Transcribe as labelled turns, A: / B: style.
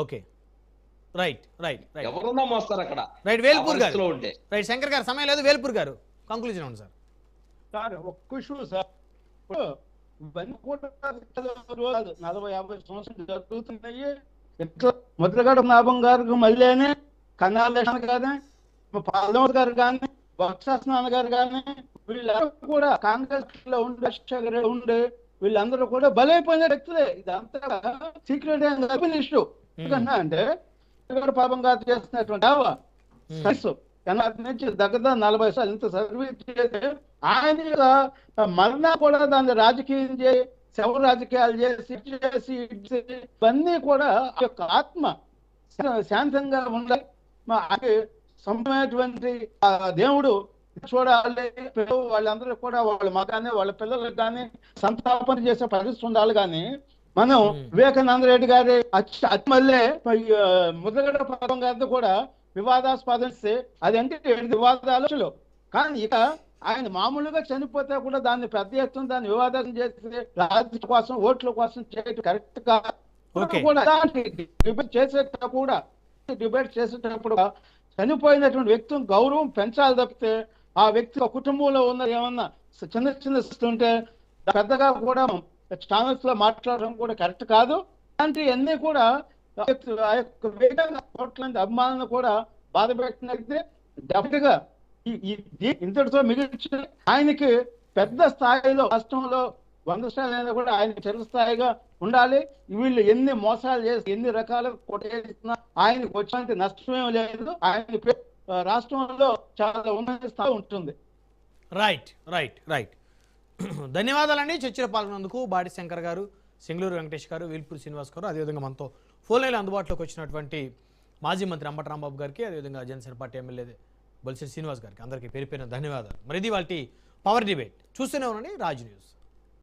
A: Okay. Right right right
B: ఎవరన్నా మోస్తారు అక్కడ
A: రైట్. వేల్పూర్ గారు
B: ఉంటే.
A: రైట్. శంకర్ గారు సమయం లేదు. వేల్పూర్ గారు కంక్లూజన్ ఉంది సార్.
C: సార్ ఒక్క విషయం సార్, ఇప్పుడు ఇవన్నీ కూడా రోజు 40-50 సంవత్సరాలు జరుగుతున్నాయి. ఇట్లా ముద్రగడ నాభం గారికి మళ్ళీ కన్నాలేషన్ కానీ పార్లమెంట్ గారు కానీ బొత్స గారు కానీ వీళ్ళందరూ కూడా కాంగ్రెస్ లో ఉండే వీళ్ళందరూ కూడా బలైపోయిన వ్యక్తులే. ఇదంతా సీక్రెట్ ఇష్యూ. ఎందుకన్నా అంటే పాపం గారు చేస్తున్నటువంటి సర్వీస్ నుంచి దగ్గర 40 సార్లు ఇంత సర్వీస్ చేస్తే ఆయన మరణా కూడా దాన్ని రాజకీయం చేసి శవ రాజకీయాలు చేసి ఇవన్నీ కూడా ఆ యొక్క ఆత్మ శాంతంగా ఉండాలి. సొంతమైనటువంటి దేవుడు చూడాలి. వాళ్ళందరూ కూడా వాళ్ళ మగానే వాళ్ళ పిల్లలకు కానీ సంతాపన చేసే పరిస్థితి ఉండాలి. కానీ మనం వివేకానంద రెడ్డి గారి మళ్ళీ ముద్రగడ పదం గారితో కూడా వివాదాస్పదిస్తే అదంటే వివాదాలు. కానీ ఇక ఆయన మామూలుగా చనిపోతే కూడా దాన్ని పెద్ద ఎత్తున దాన్ని వివాదం చేసి రాజకీయ కోసం ఓట్ల కోసం చేయడం కరెక్ట్ డిబేట్ చేసేటప్పుడు చనిపోయినటువంటి వ్యక్తిని గౌరవం పెంచాలి తప్పితే ఆ వ్యక్తి కుటుంబంలో ఉన్న ఏమన్నా చిన్న ఉంటే పెద్దగా కూడా ఛానల్స్ లో మాట్లాడడం కూడా కరెక్ట్ కాదు. అలాంటివన్నీ కూడా ఆ యొక్క కోట్లాంటి అభిమానులను కూడా బాధ పెట్టినట్లయితే డెఫినెట్ గా ఇంతటితో మిగిల్చి ఆయనకి పెద్ద స్థాయిలో రాష్ట్రంలో 100 స్థాయిలో కూడా ఆయన చిరస్థాయిగా ఉండాలి. వీళ్ళు ఎన్ని మోసాలు చేసి ఎన్ని రకాల కొట్టేసినా ఆయనకు వచ్చినంత నష్టమేం లేదు. ఆయన రాష్ట్రంలో చాలా ఉన్నత స్థాయి ఉంటుంది.
A: Right right right. ధన్యవాదాలండి చర్చలో పాల్గొన్నందుకు. బాడి శంకర్ గారు, సింగళూరు వెంకటేష్ గారు, వేల్పూరి శ్రీనివాస్ గారు, అదేవిధంగా మనతో ఫోన్ లైన్లో అందుబాటులోకి వచ్చినటువంటి మాజీ మంత్రి అంబటి రాంబాబు గారికి, అదేవిధంగా జనసేన పార్టీ ఎమ్మెల్యే బొలిశెట్టి శ్రీనివాస్ గారికి అందరికీ పేరు పేరున ధన్యవాదాలు. మరి ఇది వాళ్ళ పవర్ డిబేట్. చూస్తూనే ఉండండి రాజ్ న్యూస్.